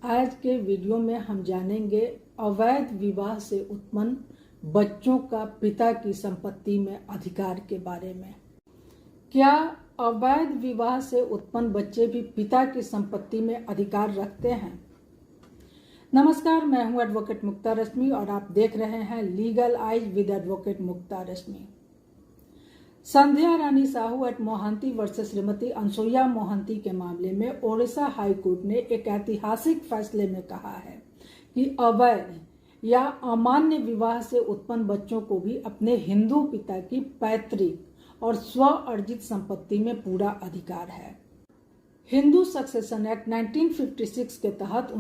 आज के वीडियो में हम जानेंगे अवैध विवाह से उत्पन्न बच्चों का पिता की संपत्ति में अधिकार के बारे में। क्या अवैध विवाह से उत्पन्न बच्चे भी पिता की संपत्ति में अधिकार रखते हैं? नमस्कार, मैं हूं एडवोकेट मुक्ता रश्मि और आप देख रहे हैं legal eyes with advocate Mukta Rashmi. Sandhya Rani Sahu at Mohanty versus Shrimati Anusuya Mohanty के मामले में ओडिशा हाई कोर्ट ने एक ऐतिहासिक फैसले में कहा है कि अवैध या अमान्य विवाह से उत्पन्न बच्चों को भी अपने हिंदू पिता की पैतृक और स्व अर्जित संपत्ति में पूरा अधिकार है। हिंदू सक्सेशन एक्ट 1956 के तहत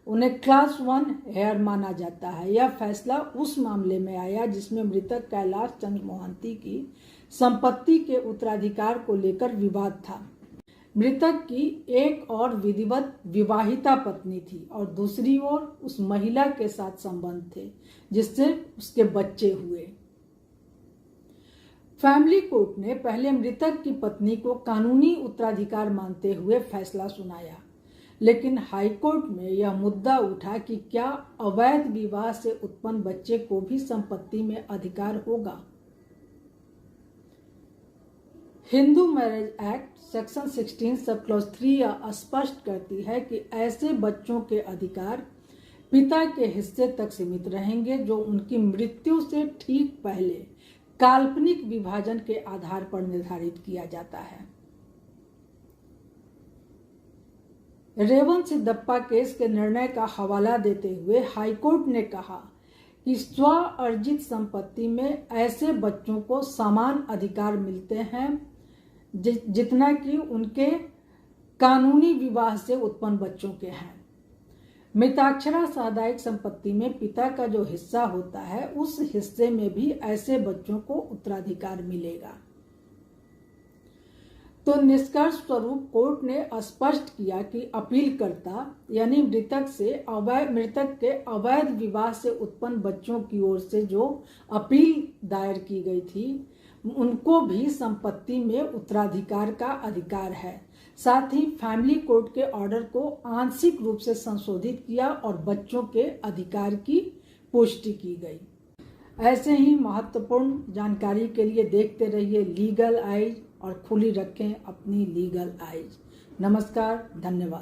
उन्हें क्लास 1 हेयर माना जाता है। यह फैसला उस मामले में आया जिसमें मृतक कैलाश चंद्र मोहंती की संपत्ति के उत्तराधिकार को लेकर विवाद था। मृतक की एक और विधिवत विवाहिता पत्नी थी और दूसरी ओर उस महिला के साथ संबंध थे जिससे उसके बच्चे हुए। फैमिली कोर्ट ने पहले मृतक की पत्नी को कानूनी उत्तराधिकार मानते हुए फैसला सुनाया, लेकिन हाईकोर्ट में यह मुद्दा उठा कि क्या अवैध विवाह से उत्पन्न बच्चे को भी संपत्ति में अधिकार होगा। Hindu marriage act section 16 sub clause 3 स्पष्ट करती है कि ऐसे बच्चों के अधिकार पिता के हिस्से तक सीमित रहेंगे जो उनकी मृत्यु से ठीक पहले काल्पनिक विभाजन के आधार पर निर्धारित किया जाता है। रेवंत सिद्धप्पा केस के निर्णय का हवाला देते हुए हाईकोर्ट ने कहा कि स्व अर्जित संपत्ति में ऐसे बच्चों को समान अधिकार मिलते हैं जितना कि उनके कानूनी विवाह से उत्पन्न बच्चों के हैं। मृताक्षरा सामुदायिक संपत्ति में पिता का जो हिस्सा होता है उस हिस्से में भी ऐसे बच्चों को उत्तराधिकार मिलेगा। तो निष्कर्ष स्वरूप कोर्ट ने स्पष्ट किया कि अपीलकर्ता यानी मृतक के अवैध विवाह से उत्पन्न बच्चों की ओर से जो अपील दायर की गई थी उनको भी संपत्ति में उत्तराधिकार का अधिकार है। साथ ही फैमिली कोर्ट के ऑर्डर को आंशिक रूप से संशोधित किया और बच्चों के अधिकार की पुष्टि की गई। ऐसे ही महत्वपूर्ण जानकारी के लिए देखते रहिए लीगल आइज और खुली रखें अपनी लीगल आइज। नमस्कार, धन्यवाद।